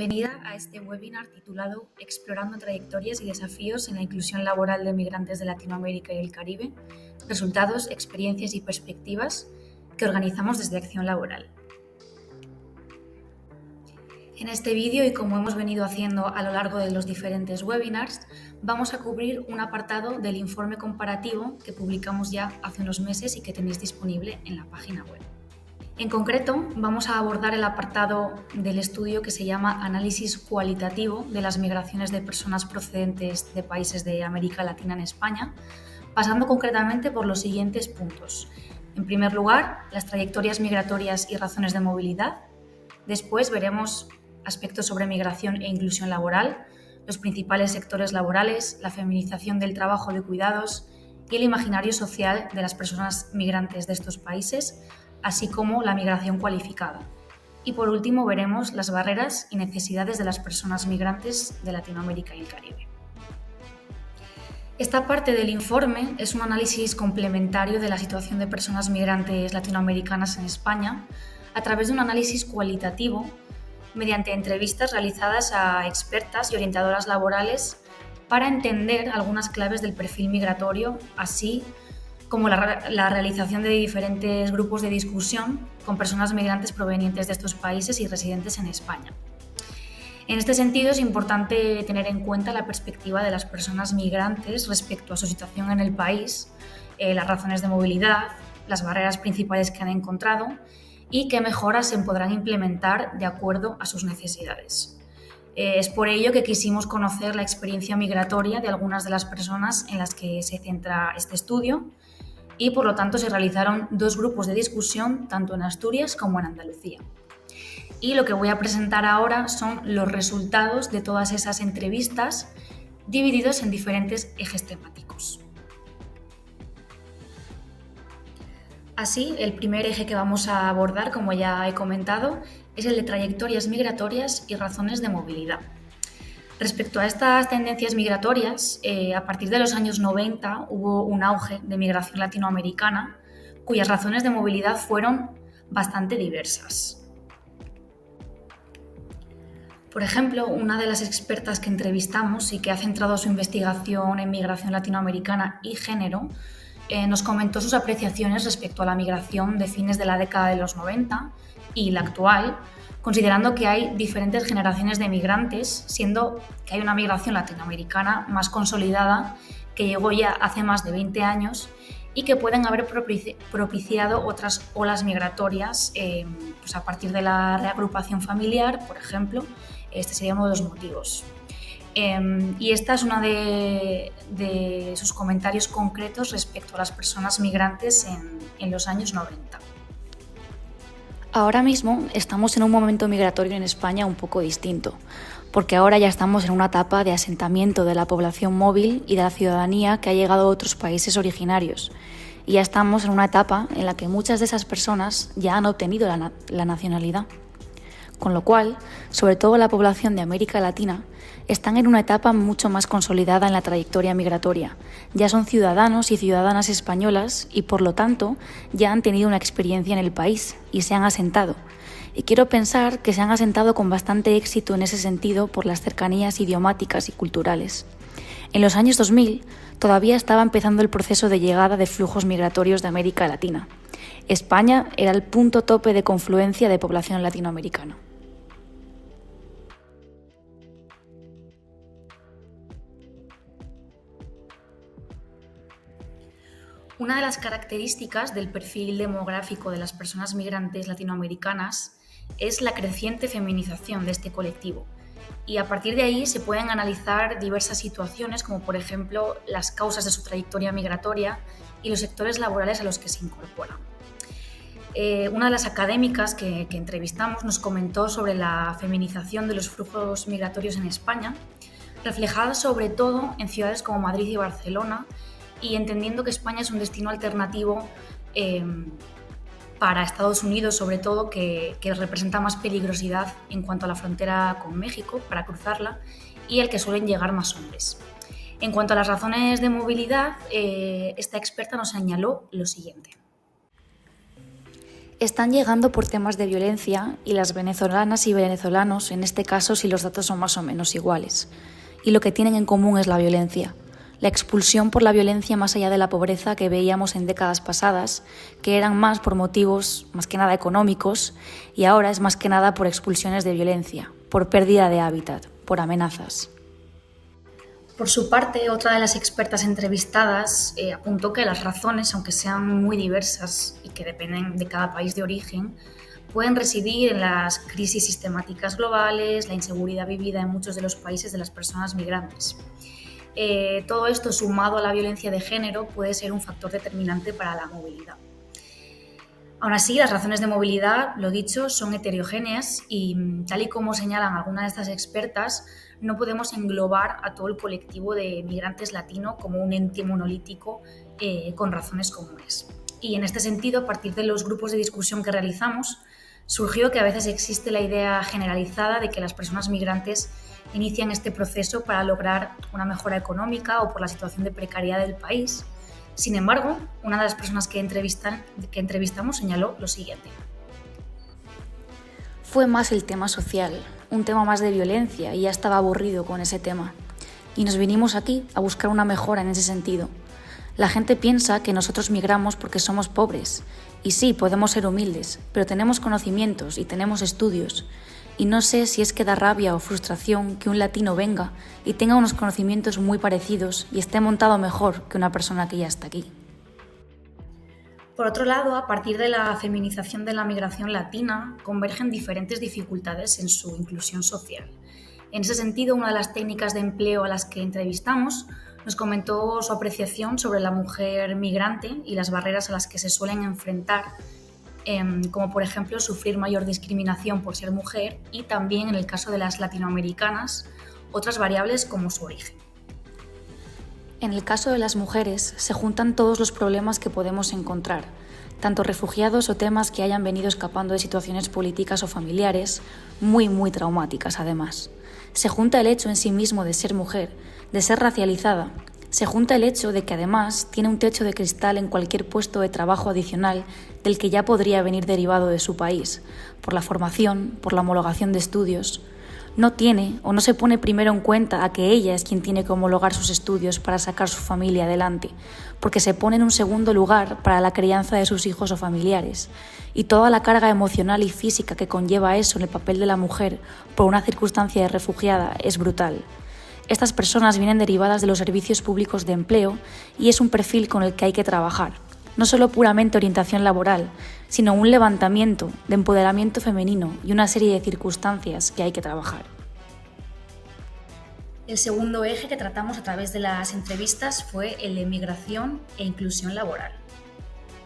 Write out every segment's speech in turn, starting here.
Bienvenida a este webinar titulado Explorando trayectorias y desafíos en la inclusión laboral de migrantes de Latinoamérica y el Caribe, resultados, experiencias y perspectivas, que organizamos desde Acción Laboral. En este vídeo, y como hemos venido haciendo a lo largo de los diferentes webinars, vamos a cubrir un apartado del informe comparativo que publicamos ya hace unos meses y que tenéis disponible en la página web. En concreto, vamos a abordar el apartado del estudio que se llama Análisis cualitativo de las migraciones de personas procedentes de países de América Latina en España, pasando concretamente por los siguientes puntos. En primer lugar, las trayectorias migratorias y razones de movilidad. Después veremos aspectos sobre migración e inclusión laboral, los principales sectores laborales, la feminización del trabajo de cuidados y el imaginario social de las personas migrantes de estos países, así como la migración cualificada. Y por último veremos las barreras y necesidades de las personas migrantes de Latinoamérica y el Caribe. Esta parte del informe es un análisis complementario de la situación de personas migrantes latinoamericanas en España a través de un análisis cualitativo mediante entrevistas realizadas a expertas y orientadoras laborales para entender algunas claves del perfil migratorio, así como la realización de diferentes grupos de discusión con personas migrantes provenientes de estos países y residentes en España. En este sentido, es importante tener en cuenta la perspectiva de las personas migrantes respecto a su situación en el país, las razones de movilidad, las barreras principales que han encontrado y qué mejoras se podrán implementar de acuerdo a sus necesidades. Es por ello que quisimos conocer la experiencia migratoria de algunas de las personas en las que se centra este estudio, y por lo tanto se realizaron dos grupos de discusión tanto en Asturias como en Andalucía. Y lo que voy a presentar ahora son los resultados de todas esas entrevistas divididos en diferentes ejes temáticos. Así, el primer eje que vamos a abordar, como ya he comentado, es el de trayectorias migratorias y razones de movilidad. Respecto a estas tendencias migratorias, a partir de los años 90 hubo un auge de migración latinoamericana cuyas razones de movilidad fueron bastante diversas. Por ejemplo, una de las expertas que entrevistamos y que ha centrado su investigación en migración latinoamericana y género, nos comentó sus apreciaciones respecto a la migración de fines de la década de los 90 y la actual, considerando que hay diferentes generaciones de migrantes, siendo que hay una migración latinoamericana más consolidada que llegó ya hace más de 20 años y que pueden haber propiciado otras olas migratorias pues a partir de la reagrupación familiar, por ejemplo. Este sería uno de los motivos. Y esta es una de sus comentarios concretos respecto a las personas migrantes en los años 90. Ahora mismo estamos en un momento migratorio en España un poco distinto, porque ahora ya estamos en una etapa de asentamiento de la población móvil y de la ciudadanía que ha llegado a otros países originarios. Y ya estamos en una etapa en la que muchas de esas personas ya han obtenido la nacionalidad. Con lo cual, sobre todo la población de América Latina, están en una etapa mucho más consolidada en la trayectoria migratoria. Ya son ciudadanos y ciudadanas españolas y, por lo tanto, ya han tenido una experiencia en el país y se han asentado. Y quiero pensar que se han asentado con bastante éxito en ese sentido por las cercanías idiomáticas y culturales. En los años 2000 todavía estaba empezando el proceso de llegada de flujos migratorios de América Latina. España era el punto tope de confluencia de población latinoamericana. Una de las características del perfil demográfico de las personas migrantes latinoamericanas es la creciente feminización de este colectivo. Y a partir de ahí se pueden analizar diversas situaciones, como por ejemplo las causas de su trayectoria migratoria y los sectores laborales a los que se incorporan. Una de las académicas que entrevistamos nos comentó sobre la feminización de los flujos migratorios en España, reflejada sobre todo en ciudades como Madrid y Barcelona, y entendiendo que España es un destino alternativo para Estados Unidos, sobre todo, que representa más peligrosidad en cuanto a la frontera con México para cruzarla y al que suelen llegar más hombres. En cuanto a las razones de movilidad, esta experta nos señaló lo siguiente. Están llegando por temas de violencia y las venezolanas y venezolanos, en este caso, si los datos son más o menos iguales. Y lo que tienen en común es la violencia. La expulsión por la violencia más allá de la pobreza que veíamos en décadas pasadas, que eran más por motivos más que nada económicos, y ahora es más que nada por expulsiones de violencia, por pérdida de hábitat, por amenazas. Por su parte, otra de las expertas entrevistadas apuntó que las razones, aunque sean muy diversas y que dependen de cada país de origen, pueden residir en las crisis sistemáticas globales, la inseguridad vivida en muchos de los países de las personas migrantes. Todo esto sumado a la violencia de género puede ser un factor determinante para la movilidad. Aún así, las razones de movilidad, lo dicho, son heterogéneas y, tal y como señalan algunas de estas expertas, no podemos englobar a todo el colectivo de migrantes latino como un ente monolítico con razones comunes. Y en este sentido, a partir de los grupos de discusión que realizamos, surgió que a veces existe la idea generalizada de que las personas migrantes inician este proceso para lograr una mejora económica o por la situación de precariedad del país. Sin embargo, una de las personas que entrevistamos señaló lo siguiente. Fue más el tema social, un tema más de violencia, y ya estaba aburrido con ese tema. Y nos vinimos aquí a buscar una mejora en ese sentido. La gente piensa que nosotros migramos porque somos pobres. Y sí, podemos ser humildes, pero tenemos conocimientos y tenemos estudios. Y no sé si es que da rabia o frustración que un latino venga y tenga unos conocimientos muy parecidos y esté montado mejor que una persona que ya está aquí. Por otro lado, a partir de la feminización de la migración latina, convergen diferentes dificultades en su inclusión social. En ese sentido, una de las técnicas de empleo a las que entrevistamos nos comentó su apreciación sobre la mujer migrante y las barreras a las que se suelen enfrentar, como por ejemplo sufrir mayor discriminación por ser mujer y también, en el caso de las latinoamericanas, otras variables como su origen. En el caso de las mujeres se juntan todos los problemas que podemos encontrar, tanto refugiados o temas que hayan venido escapando de situaciones políticas o familiares, muy traumáticas además. Se junta el hecho en sí mismo de ser mujer, de ser racializada. Se junta el hecho de que además tiene un techo de cristal en cualquier puesto de trabajo adicional del que ya podría venir derivado de su país, por la formación, por la homologación de estudios. No tiene o no se pone primero en cuenta a que ella es quien tiene que homologar sus estudios para sacar su familia adelante, porque se pone en un segundo lugar para la crianza de sus hijos o familiares. Y toda la carga emocional y física que conlleva eso en el papel de la mujer por una circunstancia de refugiada es brutal. Estas personas vienen derivadas de los servicios públicos de empleo y es un perfil con el que hay que trabajar. No solo puramente orientación laboral, sino un levantamiento de empoderamiento femenino y una serie de circunstancias que hay que trabajar. El segundo eje que tratamos a través de las entrevistas fue el de migración e inclusión laboral.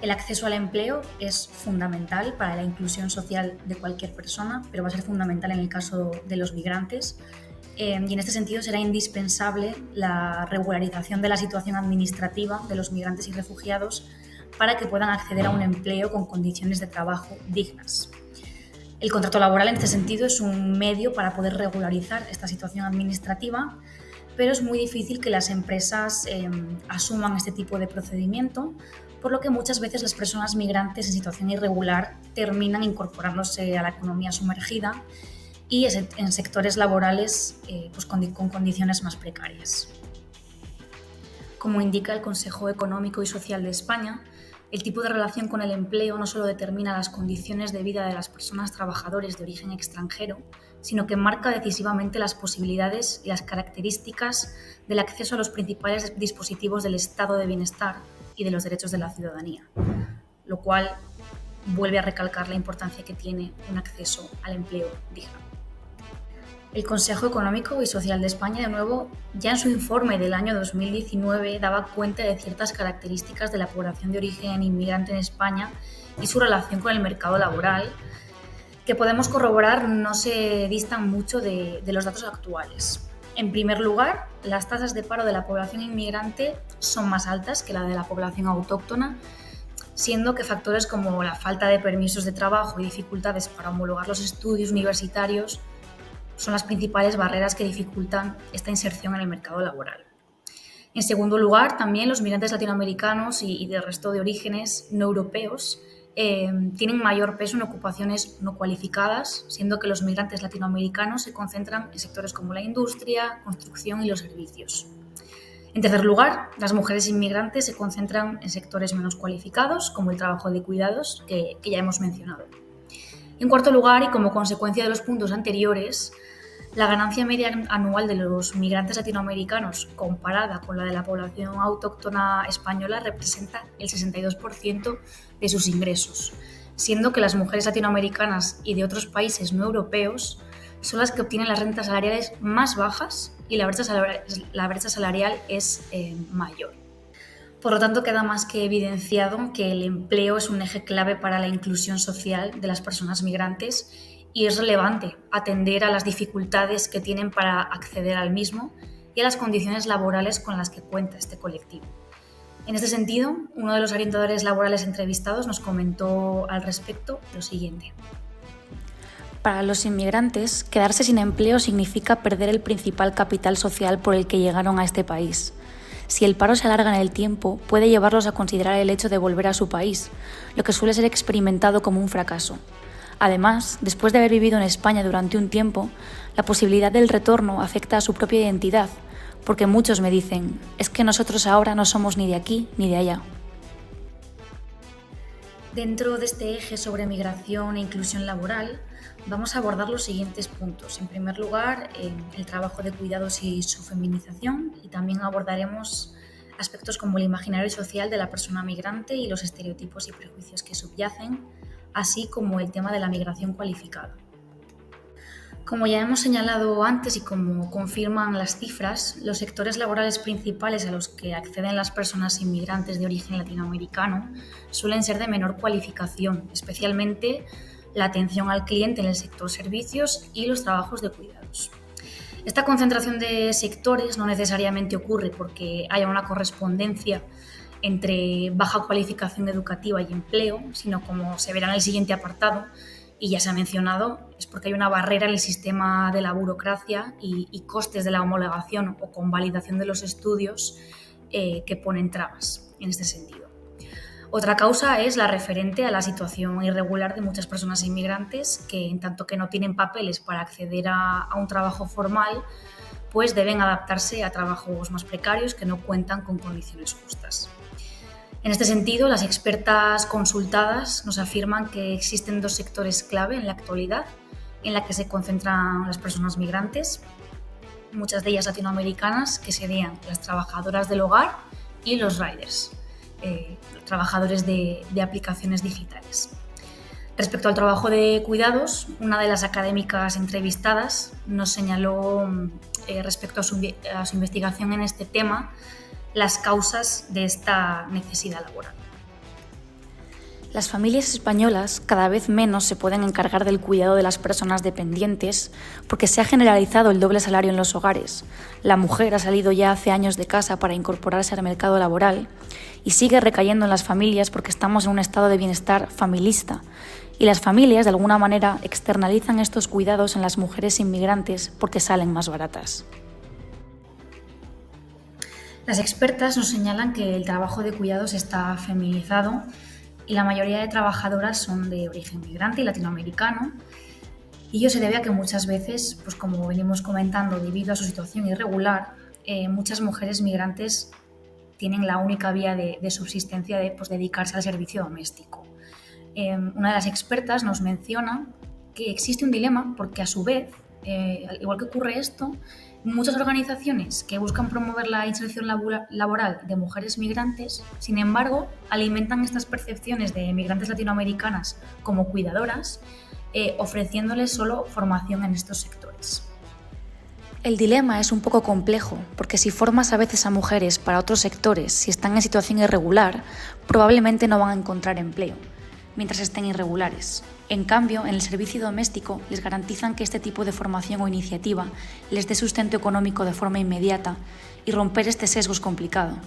El acceso al empleo es fundamental para la inclusión social de cualquier persona, pero va a ser fundamental en el caso de los migrantes. Y en este sentido será indispensable la regularización de la situación administrativa de los migrantes y refugiados para que puedan acceder a un empleo con condiciones de trabajo dignas. El contrato laboral en este sentido es un medio para poder regularizar esta situación administrativa, pero es muy difícil que las empresas asuman este tipo de procedimiento, por lo que muchas veces las personas migrantes en situación irregular terminan incorporándose a la economía sumergida y en sectores laborales con condiciones más precarias. Como indica el Consejo Económico y Social de España, el tipo de relación con el empleo no solo determina las condiciones de vida de las personas trabajadores de origen extranjero, sino que marca decisivamente las posibilidades y las características del acceso a los principales dispositivos del estado de bienestar y de los derechos de la ciudadanía, lo cual vuelve a recalcar la importancia que tiene un acceso al empleo digno. El Consejo Económico y Social de España, de nuevo, ya en su informe del año 2019 daba cuenta de ciertas características de la población de origen inmigrante en España y su relación con el mercado laboral, que podemos corroborar no se distan mucho de los datos actuales. En primer lugar, las tasas de paro de la población inmigrante son más altas que la de la población autóctona, siendo que factores como la falta de permisos de trabajo y dificultades para homologar los estudios universitarios son las principales barreras que dificultan esta inserción en el mercado laboral. En segundo lugar, también los migrantes latinoamericanos y del resto de orígenes no europeos tienen mayor peso en ocupaciones no cualificadas, siendo que los migrantes latinoamericanos se concentran en sectores como la industria, construcción y los servicios. En tercer lugar, las mujeres inmigrantes se concentran en sectores menos cualificados, como el trabajo de cuidados, que ya hemos mencionado. En cuarto lugar, y como consecuencia de los puntos anteriores, la ganancia media anual de los migrantes latinoamericanos comparada con la de la población autóctona española representa el 62% de sus ingresos, siendo que las mujeres latinoamericanas y de otros países no europeos son las que obtienen las rentas salariales más bajas y la brecha salarial es mayor. Por lo tanto, queda más que evidenciado que el empleo es un eje clave para la inclusión social de las personas migrantes y es relevante atender a las dificultades que tienen para acceder al mismo y a las condiciones laborales con las que cuenta este colectivo. En este sentido, uno de los orientadores laborales entrevistados nos comentó al respecto lo siguiente. Para los inmigrantes, quedarse sin empleo significa perder el principal capital social por el que llegaron a este país. Si el paro se alarga en el tiempo, puede llevarlos a considerar el hecho de volver a su país, lo que suele ser experimentado como un fracaso. Además, después de haber vivido en España durante un tiempo, la posibilidad del retorno afecta a su propia identidad, porque muchos me dicen, es que nosotros ahora no somos ni de aquí ni de allá. Dentro de este eje sobre migración e inclusión laboral, vamos a abordar los siguientes puntos. En primer lugar, el trabajo de cuidados y su feminización, y también abordaremos aspectos como el imaginario social de la persona migrante y los estereotipos y prejuicios que subyacen, así como el tema de la migración cualificada. Como ya hemos señalado antes y como confirman las cifras, los sectores laborales principales a los que acceden las personas inmigrantes de origen latinoamericano suelen ser de menor cualificación, especialmente la atención al cliente en el sector servicios y los trabajos de cuidados. Esta concentración de sectores no necesariamente ocurre porque haya una correspondencia entre baja cualificación educativa y empleo, sino como se verá en el siguiente apartado, y ya se ha mencionado, es porque hay una barrera en el sistema de la burocracia y costes de la homologación o convalidación de los estudios que ponen trabas en este sentido. Otra causa es la referente a la situación irregular de muchas personas inmigrantes que, en tanto que no tienen papeles para acceder a un trabajo formal, pues deben adaptarse a trabajos más precarios que no cuentan con condiciones justas. En este sentido, las expertas consultadas nos afirman que existen dos sectores clave en la actualidad en la que se concentran las personas migrantes, muchas de ellas latinoamericanas, que serían las trabajadoras del hogar y los riders, trabajadores de aplicaciones digitales. Respecto al trabajo de cuidados, una de las académicas entrevistadas nos señaló, respecto a su investigación en este tema, las causas de esta necesidad laboral. Las familias españolas cada vez menos se pueden encargar del cuidado de las personas dependientes porque se ha generalizado el doble salario en los hogares. La mujer ha salido ya hace años de casa para incorporarse al mercado laboral y sigue recayendo en las familias porque estamos en un estado de bienestar familista. Y las familias, de alguna manera, externalizan estos cuidados en las mujeres inmigrantes porque salen más baratas. Las expertas nos señalan que el trabajo de cuidados está feminizado y la mayoría de trabajadoras son de origen migrante y latinoamericano, y ello se debe a que muchas veces, pues como venimos comentando, debido a su situación irregular, muchas mujeres migrantes tienen la única vía de subsistencia de dedicarse al servicio doméstico. Una de las expertas nos menciona que existe un dilema porque a su vez, al igual que ocurre esto, muchas organizaciones que buscan promover la inserción laboral de mujeres migrantes, sin embargo, alimentan estas percepciones de migrantes latinoamericanas como cuidadoras, ofreciéndoles solo formación en estos sectores. El dilema es un poco complejo, porque si formas a veces a mujeres para otros sectores, si están en situación irregular, probablemente no van a encontrar empleo, mientras estén irregulares. En cambio, en el servicio doméstico les garantizan que este tipo de formación o iniciativa les dé sustento económico de forma inmediata y romper este sesgo es complicado.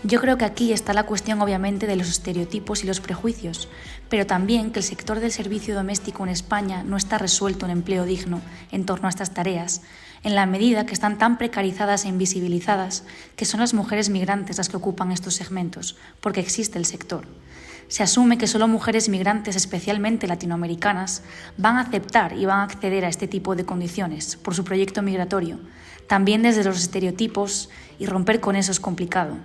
Yo creo que aquí está la cuestión obviamente de los estereotipos y los prejuicios, pero también que el sector del servicio doméstico en España no está resuelto en empleo digno en torno a estas tareas, en la medida que están tan precarizadas e invisibilizadas que son las mujeres migrantes las que ocupan estos segmentos, porque existe el sector. Se asume que solo mujeres migrantes, especialmente latinoamericanas, van a aceptar y van a acceder a este tipo de condiciones por su proyecto migratorio. También desde los estereotipos, y romper con eso es complicado.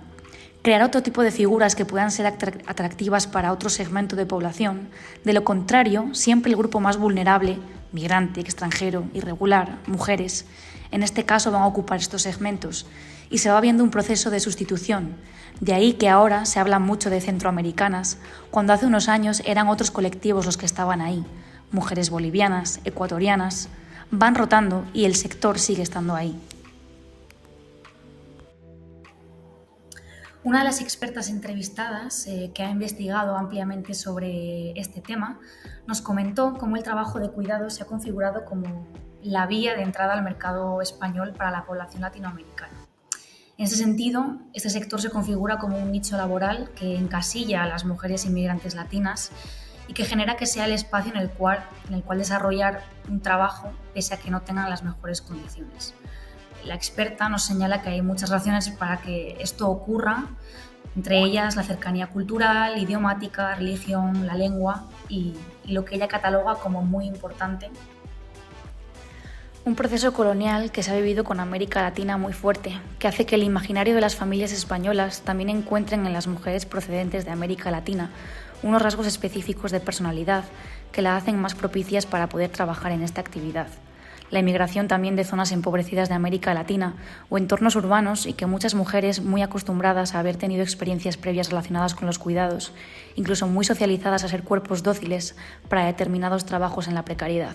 Crear otro tipo de figuras que puedan ser atractivas para otro segmento de población. De lo contrario, siempre el grupo más vulnerable, migrante, extranjero, irregular, mujeres, en este caso van a ocupar estos segmentos y se va viendo un proceso de sustitución. De ahí que ahora se habla mucho de centroamericanas, cuando hace unos años eran otros colectivos los que estaban ahí. Mujeres bolivianas, ecuatorianas, van rotando y el sector sigue estando ahí. Una de las expertas entrevistadas, que ha investigado ampliamente sobre este tema, nos comentó cómo el trabajo de cuidados se ha configurado como la vía de entrada al mercado español para la población latinoamericana. En ese sentido, este sector se configura como un nicho laboral que encasilla a las mujeres inmigrantes latinas y que genera que sea el espacio en el cual desarrollar un trabajo pese a que no tengan las mejores condiciones. La experta nos señala que hay muchas razones para que esto ocurra, entre ellas la cercanía cultural, idiomática, religión, la lengua y lo que ella cataloga como muy importante. Un proceso colonial que se ha vivido con América Latina muy fuerte, que hace que el imaginario de las familias españolas también encuentren en las mujeres procedentes de América Latina unos rasgos específicos de personalidad que la hacen más propicias para poder trabajar en esta actividad. La inmigración también de zonas empobrecidas de América Latina o entornos urbanos y que muchas mujeres muy acostumbradas a haber tenido experiencias previas relacionadas con los cuidados, incluso muy socializadas a ser cuerpos dóciles para determinados trabajos en la precariedad.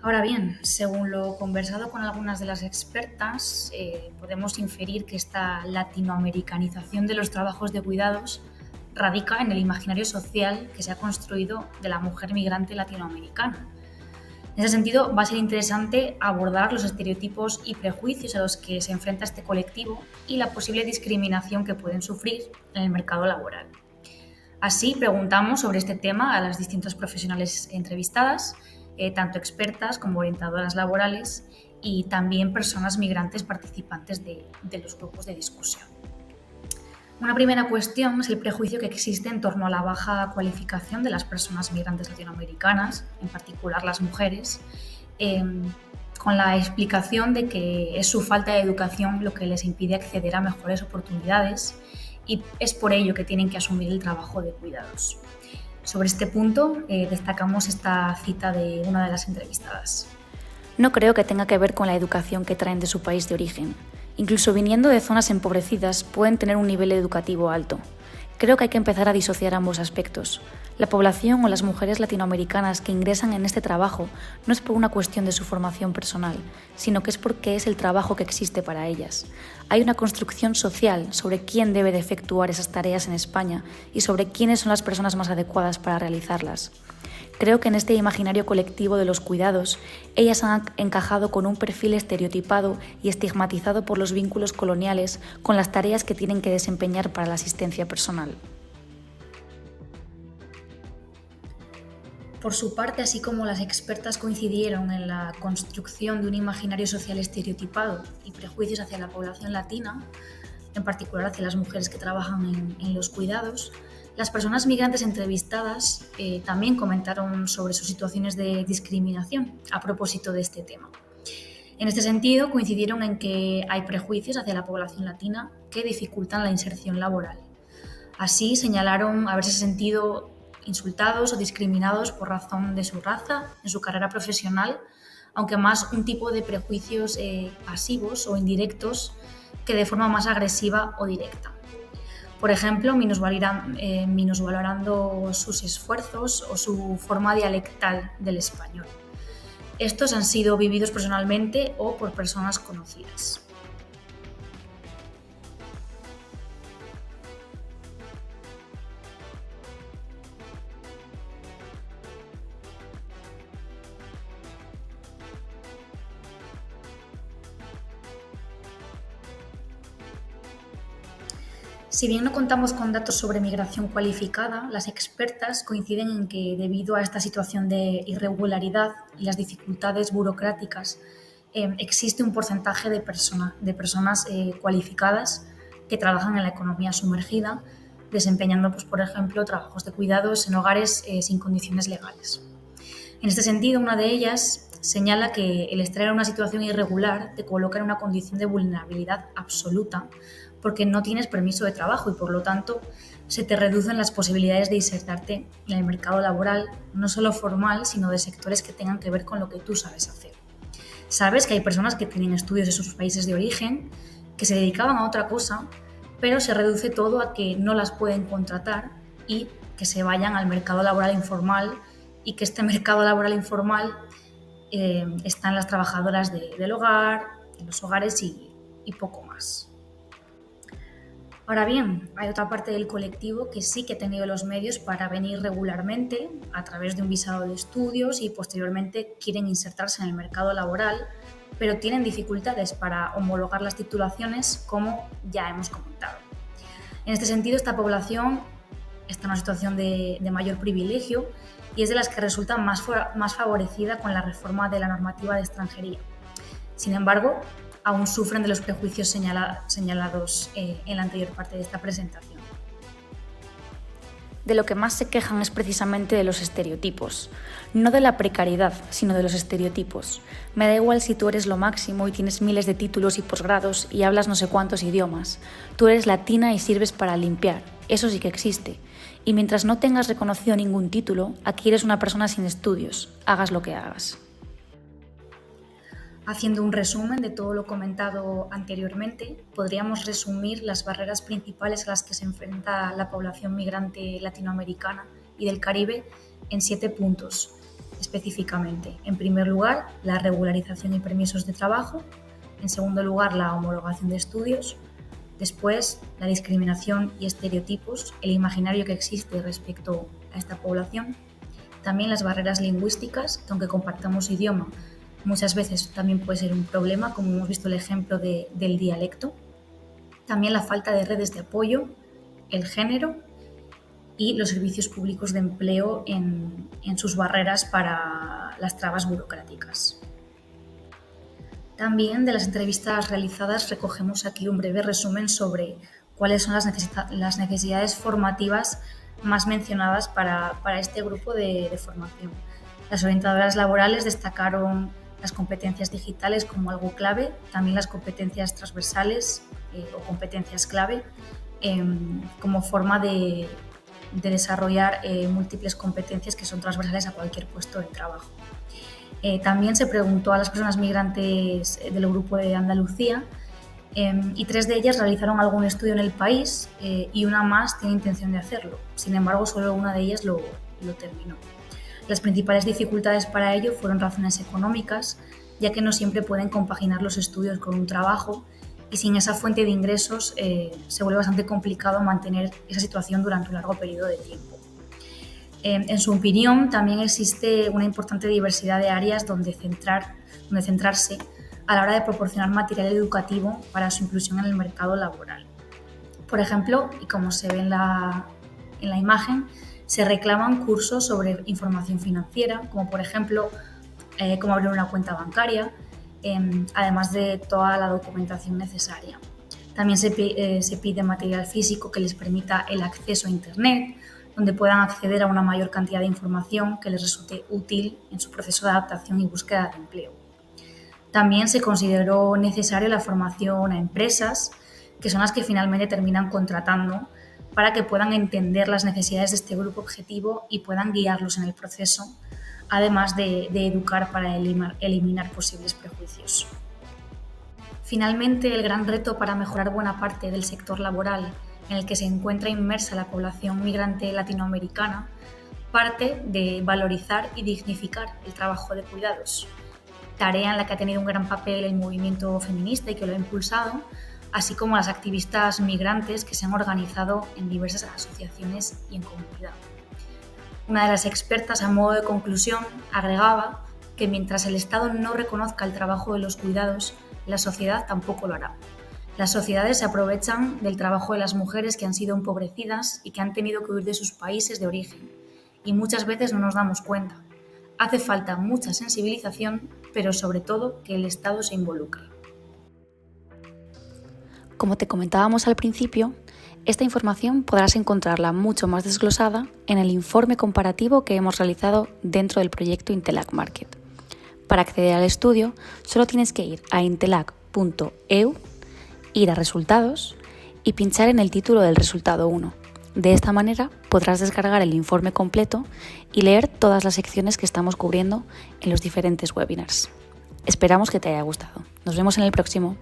Ahora bien, según lo conversado con algunas de las expertas, podemos inferir que esta latinoamericanización de los trabajos de cuidados radica en el imaginario social que se ha construido de la mujer migrante latinoamericana. En ese sentido, va a ser interesante abordar los estereotipos y prejuicios a los que se enfrenta este colectivo y la posible discriminación que pueden sufrir en el mercado laboral. Así, preguntamos sobre este tema a las distintas profesionales entrevistadas, tanto expertas como orientadoras laborales y también personas migrantes participantes de los grupos de discusión. Una primera cuestión es el prejuicio que existe en torno a la baja cualificación de las personas migrantes latinoamericanas, en particular las mujeres, con la explicación de que es su falta de educación lo que les impide acceder a mejores oportunidades y es por ello que tienen que asumir el trabajo de cuidados. Sobre este punto, destacamos esta cita de una de las entrevistadas. No creo que tenga que ver con la educación que traen de su país de origen. Incluso viniendo de zonas empobrecidas pueden tener un nivel educativo alto. Creo que hay que empezar a disociar ambos aspectos. La población o las mujeres latinoamericanas que ingresan en este trabajo no es por una cuestión de su formación personal, sino que es porque es el trabajo que existe para ellas. Hay una construcción social sobre quién debe de efectuar esas tareas en España y sobre quiénes son las personas más adecuadas para realizarlas. Creo que en este imaginario colectivo de los cuidados, ellas han encajado con un perfil estereotipado y estigmatizado por los vínculos coloniales con las tareas que tienen que desempeñar para la asistencia personal. Por su parte, así como las expertas coincidieron en la construcción de un imaginario social estereotipado y prejuicios hacia la población latina, en particular hacia las mujeres que trabajan en los cuidados, las personas migrantes entrevistadas también comentaron sobre sus situaciones de discriminación a propósito de este tema. En este sentido, coincidieron en que hay prejuicios hacia la población latina que dificultan la inserción laboral. Así, señalaron haberse sentido insultados o discriminados por razón de su raza en su carrera profesional, aunque más un tipo de prejuicios pasivos o indirectos que de forma más agresiva o directa. Por ejemplo, minusvalorando sus esfuerzos o su forma dialectal del español. Estos han sido vividos personalmente o por personas conocidas. Si bien no contamos con datos sobre migración cualificada, las expertas coinciden en que debido a esta situación de irregularidad y las dificultades burocráticas, existe un porcentaje de personas cualificadas que trabajan en la economía sumergida, desempeñando, pues, por ejemplo, trabajos de cuidados en hogares sin condiciones legales. En este sentido, una de ellas señala que el estar en una situación irregular te coloca en una condición de vulnerabilidad absoluta porque no tienes permiso de trabajo y, por lo tanto, se te reducen las posibilidades de insertarte en el mercado laboral, no solo formal, sino de sectores que tengan que ver con lo que tú sabes hacer. Sabes que hay personas que tienen estudios de sus países de origen, que se dedicaban a otra cosa, pero se reduce todo a que no las pueden contratar y que se vayan al mercado laboral informal, y que este mercado laboral informal está en las trabajadoras del hogar, en los hogares y poco más. Ahora bien, hay otra parte del colectivo que sí que ha tenido los medios para venir regularmente a través de un visado de estudios y posteriormente quieren insertarse en el mercado laboral, pero tienen dificultades para homologar las titulaciones, como ya hemos comentado. En este sentido, esta población está en una situación de mayor privilegio y es de las que resulta más favorecida con la reforma de la normativa de extranjería. Sin embargo, aún sufren de los prejuicios señalados en la anterior parte de esta presentación. De lo que más se quejan es precisamente de los estereotipos. No de la precariedad, sino de los estereotipos. Me da igual si tú eres lo máximo y tienes miles de títulos y posgrados y hablas no sé cuántos idiomas. Tú eres latina y sirves para limpiar. Eso sí que existe. Y mientras no tengas reconocido ningún título, aquí eres una persona sin estudios, hagas lo que hagas. Haciendo un resumen de todo lo comentado anteriormente, podríamos resumir las barreras principales a las que se enfrenta la población migrante latinoamericana y del Caribe en 7 puntos específicamente. En primer lugar, la regularización y permisos de trabajo. En segundo lugar, la homologación de estudios. Después, la discriminación y estereotipos, el imaginario que existe respecto a esta población. También las barreras lingüísticas, que aunque compartamos idioma, muchas veces también puede ser un problema, como hemos visto el ejemplo del dialecto. También la falta de redes de apoyo, el género y los servicios públicos de empleo en sus barreras para las trabas burocráticas. También de las entrevistas realizadas recogemos aquí un breve resumen sobre cuáles son las necesidades formativas más mencionadas para este grupo de formación. Las orientadoras laborales destacaron las competencias digitales como algo clave, también las competencias transversales o competencias clave como forma de desarrollar múltiples competencias que son transversales a cualquier puesto de trabajo. También se preguntó a las personas migrantes del grupo de Andalucía y 3 de ellas realizaron algún estudio en el país y una más tiene intención de hacerlo. Sin embargo, solo una de ellas lo terminó. Las principales dificultades para ello fueron razones económicas, ya que no siempre pueden compaginar los estudios con un trabajo y sin esa fuente de ingresos se vuelve bastante complicado mantener esa situación durante un largo periodo de tiempo. En su opinión, también existe una importante diversidad de áreas donde centrarse a la hora de proporcionar material educativo para su inclusión en el mercado laboral. Por ejemplo, y como se ve en la imagen, se reclaman cursos sobre información financiera, como por ejemplo cómo abrir una cuenta bancaria, además de toda la documentación necesaria. También se pide material físico que les permita el acceso a Internet, donde puedan acceder a una mayor cantidad de información que les resulte útil en su proceso de adaptación y búsqueda de empleo. También se consideró necesaria la formación a empresas, que son las que finalmente terminan contratando, para que puedan entender las necesidades de este grupo objetivo y puedan guiarlos en el proceso, además de educar para eliminar posibles prejuicios. Finalmente, el gran reto para mejorar buena parte del sector laboral en el que se encuentra inmersa la población migrante latinoamericana parte de valorizar y dignificar el trabajo de cuidados, tarea en la que ha tenido un gran papel el movimiento feminista y que lo ha impulsado, así como las activistas migrantes que se han organizado en diversas asociaciones y en comunidad. Una de las expertas, a modo de conclusión, agregaba que mientras el Estado no reconozca el trabajo de los cuidados, la sociedad tampoco lo hará. Las sociedades se aprovechan del trabajo de las mujeres que han sido empobrecidas y que han tenido que huir de sus países de origen, y muchas veces no nos damos cuenta. Hace falta mucha sensibilización, pero sobre todo que el Estado se involucre. Como te comentábamos al principio, esta información podrás encontrarla mucho más desglosada en el informe comparativo que hemos realizado dentro del proyecto Intelac Market. Para acceder al estudio, solo tienes que ir a intelac.eu, ir a resultados y pinchar en el título del resultado 1. De esta manera podrás descargar el informe completo y leer todas las secciones que estamos cubriendo en los diferentes webinars. Esperamos que te haya gustado. Nos vemos en el próximo.